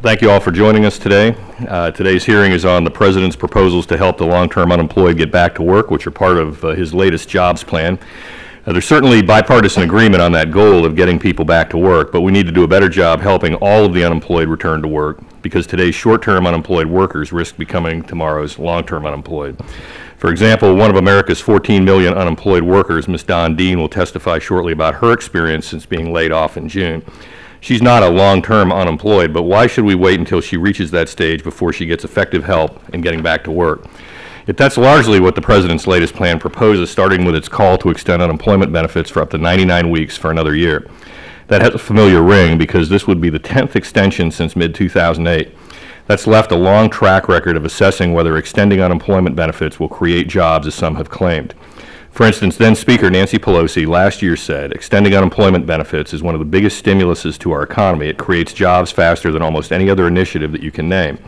Thank you all for joining us today. Today's hearing is on the President's proposals to help the long-term unemployed get back to work, which are part of his latest jobs plan. There's certainly bipartisan agreement on that goal of getting people back to work, but we need to do a better job helping all of the unemployed return to work, because today's short-term unemployed workers risk becoming tomorrow's long-term unemployed. For example, one of America's 14 million unemployed workers, Ms. Dawn Dean, will testify shortly about her experience since being laid off in June. She's not a long-term unemployed, but why should we wait until she reaches that stage before she gets effective help in getting back to work? If that's largely what the President's latest plan proposes, starting with its call to extend unemployment benefits for up to 99 weeks for another year. That has a familiar ring because this would be the 10th extension since mid-2008. That's left a long track record of assessing whether extending unemployment benefits will create jobs, as some have claimed. For instance, then Speaker Nancy Pelosi last year said, extending unemployment benefits is one of the biggest stimuluses to our economy. It creates jobs faster than almost any other initiative that you can name.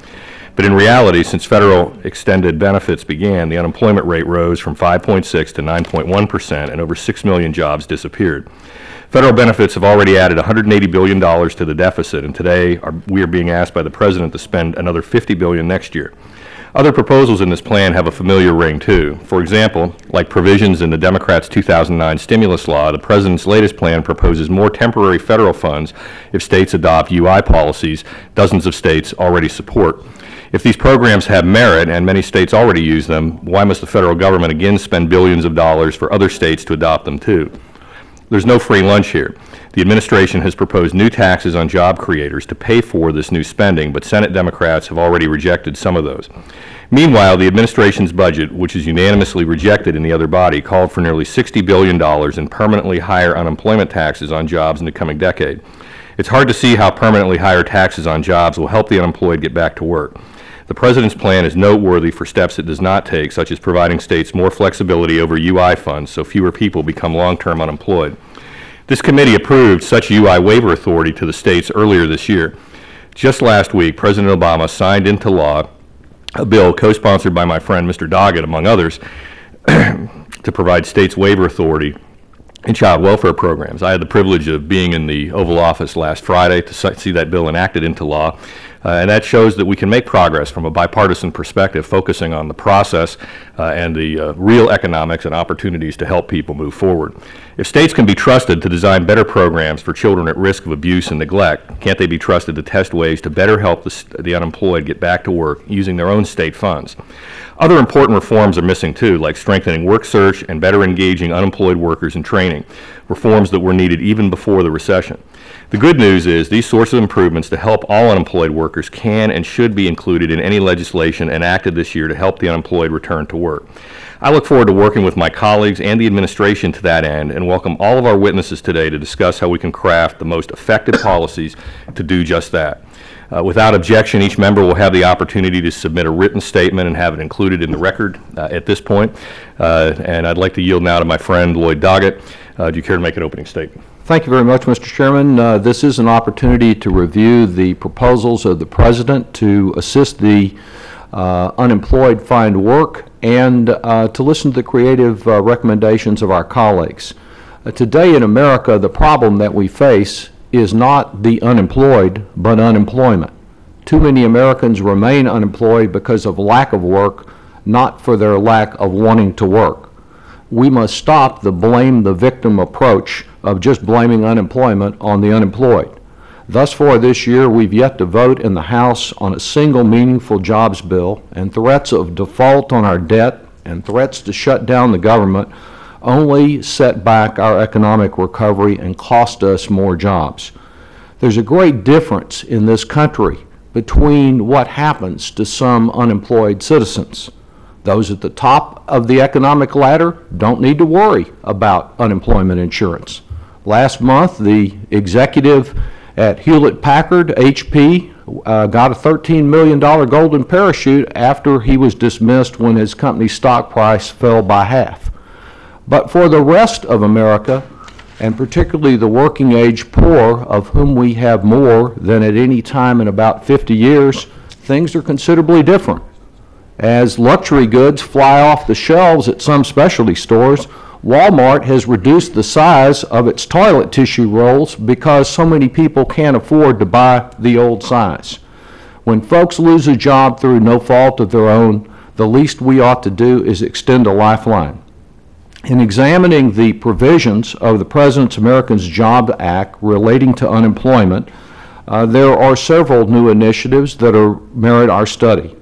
But in reality, since federal extended benefits began, the unemployment rate rose from 5.6 to 9.1%, and over 6 million jobs disappeared. Federal benefits have already added $180 billion to the deficit, and today we are being asked by the President to spend another $50 billion next year. Other proposals in this plan have a familiar ring, too. For example, like provisions in the Democrats' 2009 stimulus law, the President's latest plan proposes more temporary federal funds if states adopt UI policies dozens of states already support. If these programs have merit, and many states already use them, why must the federal government again spend billions of dollars for other states to adopt them, too? There's no free lunch here. The administration has proposed new taxes on job creators to pay for this new spending, but Senate Democrats have already rejected some of those. Meanwhile, the administration's budget, which is unanimously rejected in the other body, called for nearly $60 billion in permanently higher unemployment taxes on jobs in the coming decade. It's hard to see how permanently higher taxes on jobs will help the unemployed get back to work. The President's plan is noteworthy for steps it does not take, such as providing states more flexibility over UI funds so fewer people become long-term unemployed. This committee approved such UI waiver authority to the states earlier this year. Just last week, President Obama signed into law a bill co-sponsored by my friend Mr. Doggett, among others, to provide states waiver authority in child welfare programs. I had the privilege of being in the Oval Office last Friday to see that bill enacted into law, and that shows that we can make progress from a bipartisan perspective, focusing on the process and the real economics and opportunities to help people move forward. If states can be trusted to design better programs for children at risk of abuse and neglect, can't they be trusted to test ways to better help the unemployed get back to work using their own state funds? Other important reforms are missing too, like strengthening work search and better engaging unemployed workers in training, reforms that were needed even before the recession. The good news is these sorts of improvements to help all unemployed workers can and should be included in any legislation enacted this year to help the unemployed return to work. I look forward to working with my colleagues and the administration to that end, and welcome all of our witnesses today to discuss how we can craft the most effective policies to do just that. Without objection, each member will have the opportunity to submit a written statement and have it included in the record at this point. And I'd like to yield now to my friend Lloyd Doggett. Do you care to make an opening statement? Thank you very much, Mr. Chairman. This is an opportunity to review the proposals of the President to assist the unemployed find work and to listen to the creative recommendations of our colleagues. Today in America, the problem that we face is not the unemployed, but unemployment. Too many Americans remain unemployed because of lack of work, not for their lack of wanting to work. We must stop the blame the victim approach of just blaming unemployment on the unemployed. Thus far this year, we've yet to vote in the House on a single meaningful jobs bill, and threats of default on our debt and threats to shut down the government only set back our economic recovery and cost us more jobs. There's a great difference in this country between what happens to some unemployed citizens. Those at the top of the economic ladder don't need to worry about unemployment insurance. Last month, the executive at Hewlett-Packard, HP, got a $13 million golden parachute after he was dismissed when his company's stock price fell by half. But for the rest of America, and particularly the working age poor, of whom we have more than at any time in about 50 years, things are considerably different. As luxury goods fly off the shelves at some specialty stores, Walmart has reduced the size of its toilet tissue rolls because so many people can't afford to buy the old size. When folks lose a job through no fault of their own, the least we ought to do is extend a lifeline. In examining the provisions of the President's Americans Jobs Act relating to unemployment, there are several new initiatives that merit our study.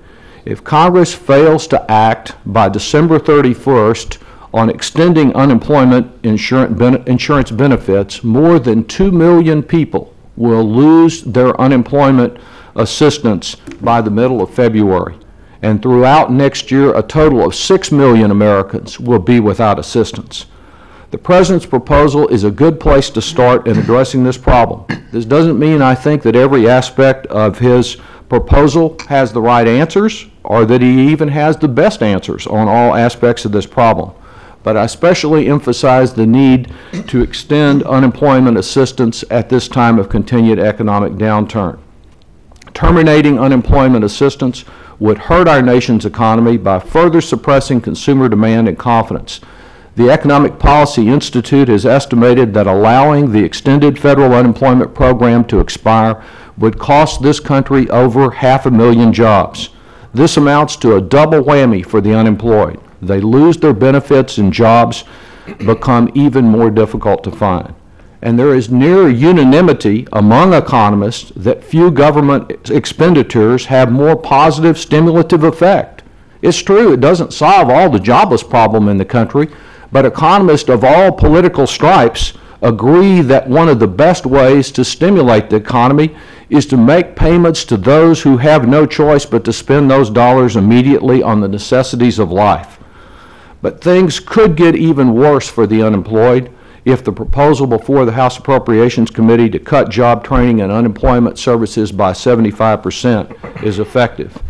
If Congress fails to act by December 31st on extending unemployment insurance benefits, more than 2 million people will lose their unemployment assistance by the middle of February. And throughout next year, a total of 6 million Americans will be without assistance. The President's proposal is a good place to start in addressing this problem. This doesn't mean I think that every aspect of his proposal has the right answers or that he even has the best answers on all aspects of this problem. But I especially emphasize the need to extend unemployment assistance at this time of continued economic downturn. Terminating unemployment assistance would hurt our nation's economy by further suppressing consumer demand and confidence. The Economic Policy Institute has estimated that allowing the extended federal unemployment program to expire would cost this country over 500,000 jobs. This amounts to a double whammy for the unemployed. They lose their benefits and jobs become even more difficult to find. And there is near unanimity among economists that few government expenditures have more positive stimulative effect. It's true, it doesn't solve all the jobless problem in the country, but economists of all political stripes agree that one of the best ways to stimulate the economy is to make payments to those who have no choice but to spend those dollars immediately on the necessities of life. But things could get even worse for the unemployed if the proposal before the House Appropriations Committee to cut job training and unemployment services by 75% is effective.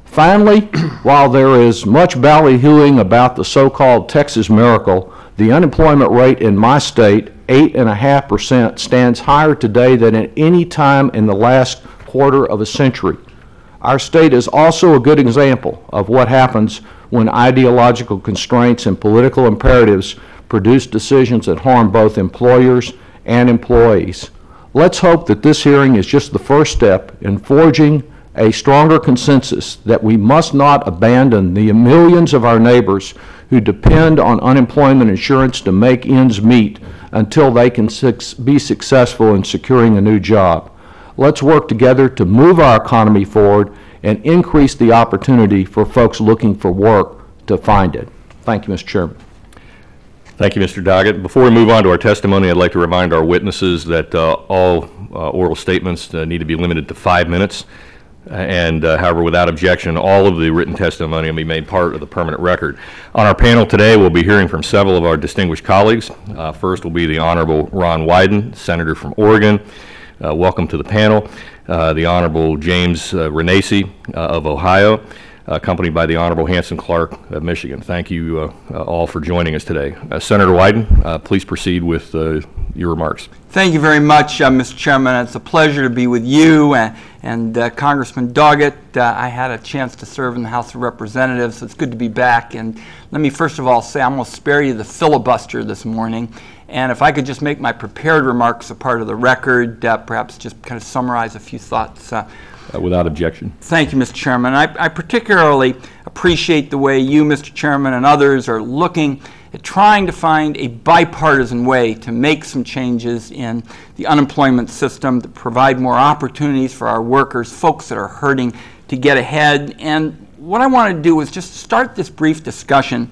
Finally, while there is much ballyhooing about the so-called Texas miracle, the unemployment rate in my state, 8.5%, stands higher today than at any time in the last quarter of a century. Our state is also a good example of what happens when ideological constraints and political imperatives produce decisions that harm both employers and employees. Let's hope that this hearing is just the first step in forging a stronger consensus that we must not abandon the millions of our neighbors who depend on unemployment insurance to make ends meet until they can be successful in securing a new job. Let's work together to move our economy forward and increase the opportunity for folks looking for work to find it. Thank you, Mr. Chairman. Thank you, Mr. Doggett. Before we move on to our testimony, I'd like to remind our witnesses that all oral statements need to be limited to 5 minutes. However, without objection, all of the written testimony will be made part of the permanent record. On our panel today, we'll be hearing from several of our distinguished colleagues. First will be the Honorable Ron Wyden, Senator from Oregon. Welcome to the panel. The Honorable James Renacci of Ohio, accompanied by the Honorable Hanson Clark of Michigan. Thank you all for joining us today. Senator Wyden, please proceed with your remarks. Thank you very much, Mr. Chairman. It's a pleasure to be with you and Congressman Doggett. I had a chance to serve in the House of Representatives, so it's good to be back. And let me first of all say I'm going to spare you the filibuster this morning. And if I could just make my prepared remarks a part of the record, perhaps just kind of summarize a few thoughts. Without objection. Thank you, Mr. Chairman. I particularly appreciate the way you, Mr. Chairman, and others are looking at trying to find a bipartisan way to make some changes in the unemployment system to provide more opportunities for our workers, folks that are hurting, to get ahead. And what I want to do is just start this brief discussion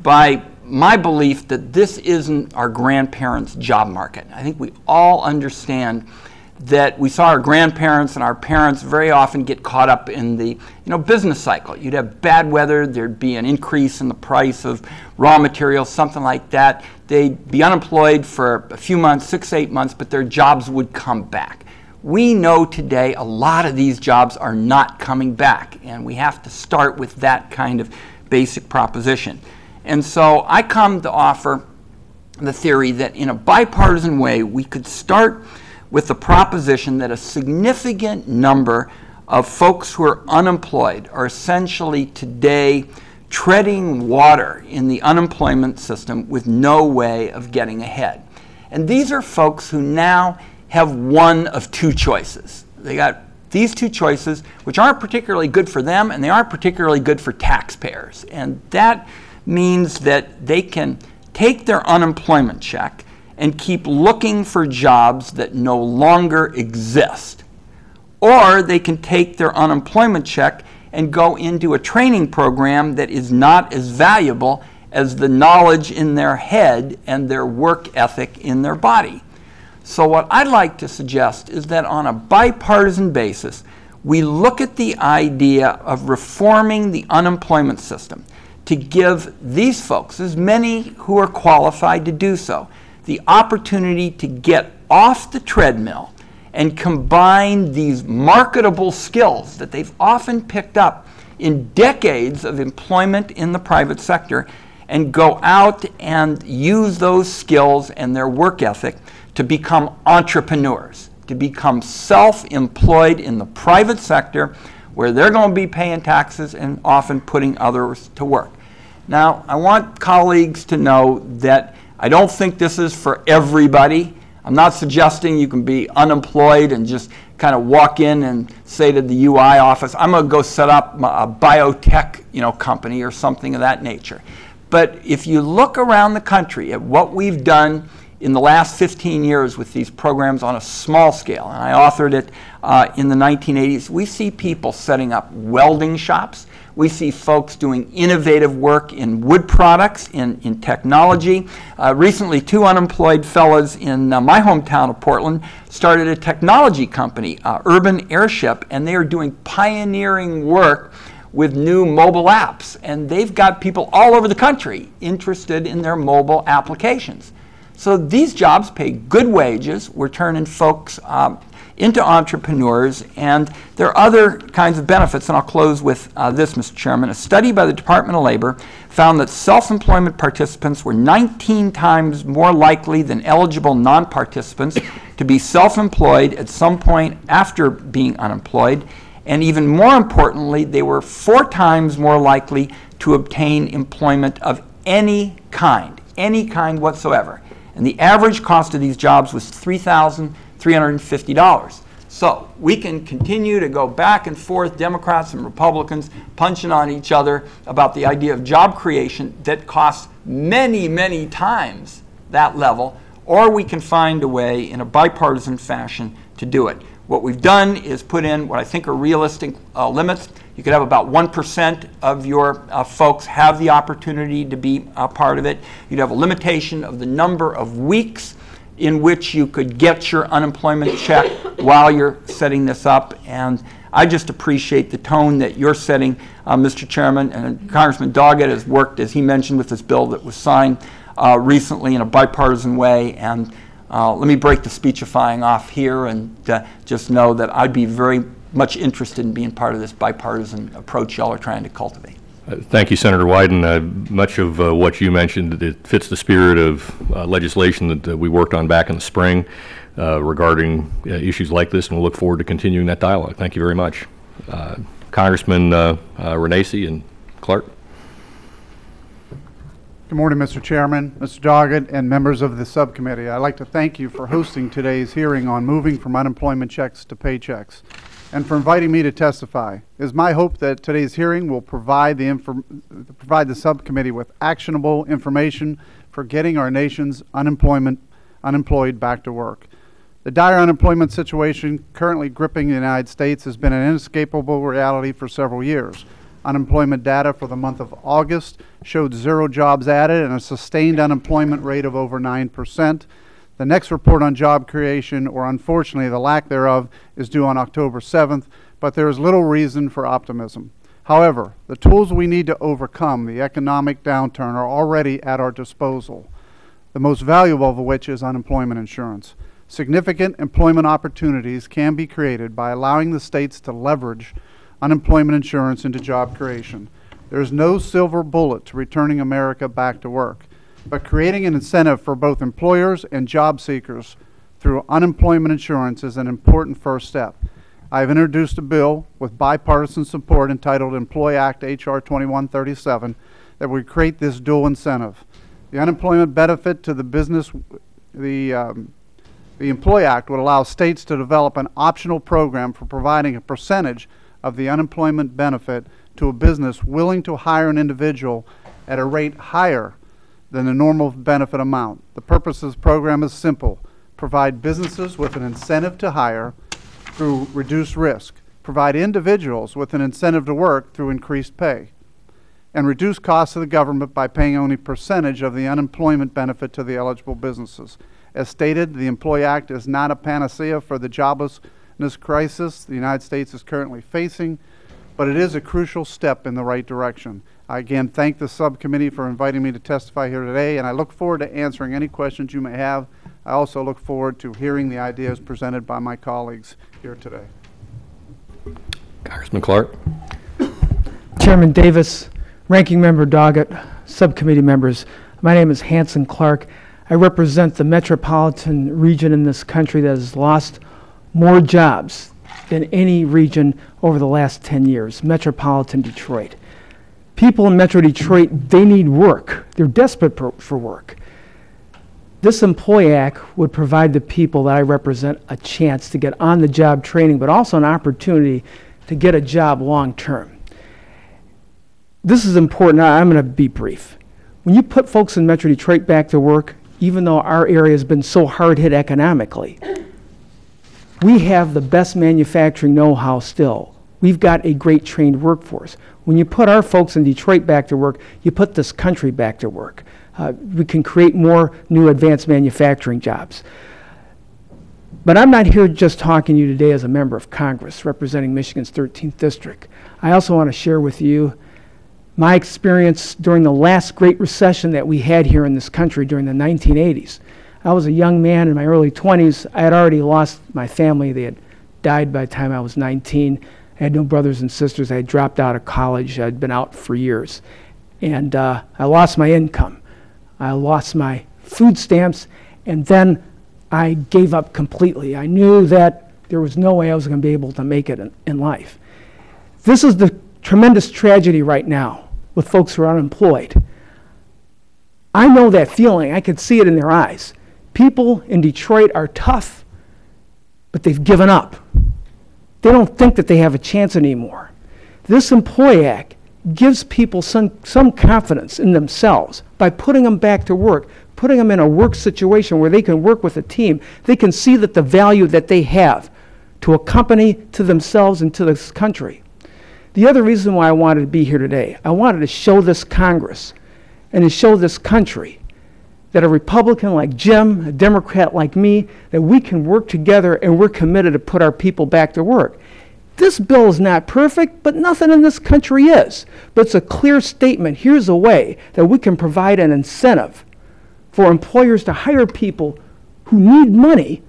by my belief that this isn't our grandparents' job market. I think we all understand that we saw our grandparents and our parents very often get caught up in the business cycle. You'd have bad weather, there'd be an increase in the price of raw materials, something like that. They'd be unemployed for a few months, 6, 8 months, but their jobs would come back. We know today a lot of these jobs are not coming back, and we have to start with that kind of basic proposition. And so I come to offer the theory that in a bipartisan way we could start with the proposition that a significant number of folks who are unemployed are essentially today treading water in the unemployment system with no way of getting ahead. And these are folks who now have one of two choices. They got these two choices, which aren't particularly good for them and they aren't particularly good for taxpayers. And that means that they can take their unemployment check and keep looking for jobs that no longer exist. Or they can take their unemployment check and go into a training program that is not as valuable as the knowledge in their head and their work ethic in their body. So what I'd like to suggest is that on a bipartisan basis, we look at the idea of reforming the unemployment system to give these folks, as many who are qualified to do so, the opportunity to get off the treadmill and combine these marketable skills that they've often picked up in decades of employment in the private sector and go out and use those skills and their work ethic to become entrepreneurs, to become self-employed in the private sector where they're going to be paying taxes and often putting others to work. Now, I want colleagues to know that I don't think this is for everybody. I'm not suggesting you can be unemployed and just kind of walk in and say to the UI office, I'm going to go set up a biotech company or something of that nature. But if you look around the country at what we've done in the last 15 years with these programs on a small scale, and I authored it in the 1980s, we see people setting up welding shops. We see folks doing innovative work in wood products, in technology. Recently, two unemployed fellows in my hometown of Portland started a technology company, Urban Airship, and they are doing pioneering work with new mobile apps. And they've got people all over the country interested in their mobile applications. So these jobs pay good wages. We're turning folks into entrepreneurs, and there are other kinds of benefits, and I'll close with this, Mr. Chairman. A study by the Department of Labor found that self-employment participants were 19 times more likely than eligible non-participants to be self-employed at some point after being unemployed, and even more importantly, they were 4 times more likely to obtain employment of any kind whatsoever. And the average cost of these jobs was $3,350. So we can continue to go back and forth, Democrats and Republicans punching on each other about the idea of job creation that costs many, many times that level, or we can find a way in a bipartisan fashion to do it. What we've done is put in what I think are realistic limits. You could have about 1% of your folks have the opportunity to be a part of it. You'd have a limitation of the number of weeks in which you could get your unemployment check while you're setting this up. And I just appreciate the tone that you're setting, Mr. Chairman. And Congressman Doggett has worked, as he mentioned, with this bill that was signed recently in a bipartisan way. And let me break the speechifying off here and just know that I'd be very much interested in being part of this bipartisan approach y'all are trying to cultivate. Thank you, Senator Wyden. Much of what you mentioned, it fits the spirit of legislation that we worked on back in the spring regarding issues like this, and we'll look forward to continuing that dialogue. Thank you very much. Congressman Renacci and Clark. Good morning, Mr. Chairman, Mr. Doggett, and members of the subcommittee. I'd like to thank you for hosting today's hearing on moving from unemployment checks to paychecks, and for inviting me to testify. It is my hope that today's hearing will provide the subcommittee with actionable information for getting our nation's unemployed back to work. The dire unemployment situation currently gripping the United States has been an inescapable reality for several years. Unemployment data for the month of August showed 0 jobs added and a sustained unemployment rate of over 9%. The next report on job creation, or unfortunately the lack thereof, is due on October 7th, but there is little reason for optimism. However, the tools we need to overcome the economic downturn are already at our disposal, the most valuable of which is unemployment insurance. Significant employment opportunities can be created by allowing the states to leverage unemployment insurance into job creation. There is no silver bullet to returning America back to work, but creating an incentive for both employers and job seekers through unemployment insurance is an important first step. I have introduced a bill with bipartisan support entitled Employ Act H.R. 2137 that would create this dual incentive. The unemployment benefit to the business, the The Employ Act would allow states to develop an optional program for providing a percentage of the unemployment benefit to a business willing to hire an individual at a rate higher than the normal benefit amount. The purpose of this program is simple: provide businesses with an incentive to hire through reduced risk, provide individuals with an incentive to work through increased pay, and reduce costs of the government by paying only a percentage of the unemployment benefit to the eligible businesses. As stated, the Employ Act is not a panacea for the joblessness crisis the United States is currently facing, but it is a crucial step in the right direction. I again thank the subcommittee for inviting me to testify here today, and I look forward to answering any questions you may have. I also look forward to hearing the ideas presented by my colleagues here today. Congressman Clark. Chairman Davis, Ranking Member Doggett, subcommittee members, my name is Hanson Clark. I represent the metropolitan region in this country that has lost more jobs than any region over the last 10 years, metropolitan Detroit. People in Metro Detroit, they need work. They're desperate for work. This Employ Act would provide the people that I represent a chance to get on-the-job training, but also an opportunity to get a job long-term. This is important. I'm going to be brief. When you put folks in Metro Detroit back to work, even though our area has been so hard hit economically, we have the best manufacturing know-how still. We've got a great trained workforce. When you put our folks in Detroit back to work, you put this country back to work. We can create more new advanced manufacturing jobs. But I'm not here just talking to you today as a member of Congress representing Michigan's 13th District. I also want to share with you my experience during the last Great Recession that we had here in this country during the 1980s. I was a young man in my early 20s. I had already lost my family. They had died by the time I was 19. I had no brothers and sisters. I had dropped out of college. I'd been out for years. And I lost my income. I lost my food stamps, and then I gave up completely. I knew that there was no way I was going to be able to make it in life. This is the tremendous tragedy right now with folks who are unemployed. I know that feeling. I could see it in their eyes. People in Detroit are tough, but they've given up. They don't think that they have a chance anymore. This Employ Act gives people some confidence in themselves by putting them back to work, putting them in a work situation where they can work with a team. They can see that the value that they have to a company, to themselves, and to this country. The other reason why I wanted to be here today, I wanted to show this Congress and to show this country that a Republican like Jim, a Democrat like me, that we can work together and we're committed to put our people back to work. This bill is not perfect, but nothing in this country is. But it's a clear statement. Here's a way that we can provide an incentive for employers to hire people who need money,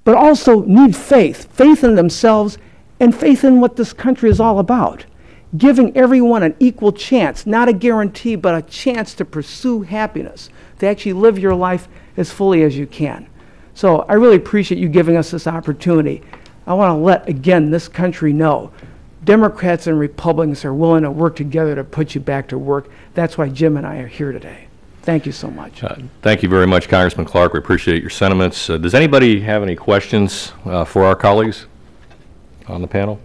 but also need faith in themselves and faith in what this country is all about. Giving everyone an equal chance, not a guarantee, but a chance to pursue happiness, to actually live your life as fully as you can. So I really appreciate you giving us this opportunity. I want to let, again, this country know Democrats and Republicans are willing to work together to put you back to work. That's why Jim and I are here today. Thank you so much. Thank you very much, Congressman Clark. We appreciate your sentiments. Does anybody have any questions for our colleagues on the panel?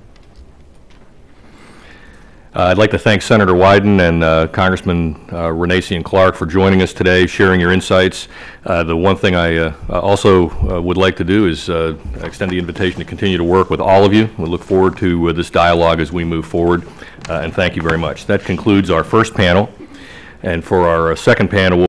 I'd like to thank Senator Wyden and Congressman Renacci and Clark for joining us today, sharing your insights. The one thing I also would like to do is extend the invitation to continue to work with all of you. We look forward to this dialogue as we move forward, and thank you very much. That concludes our first panel, and for our second panel,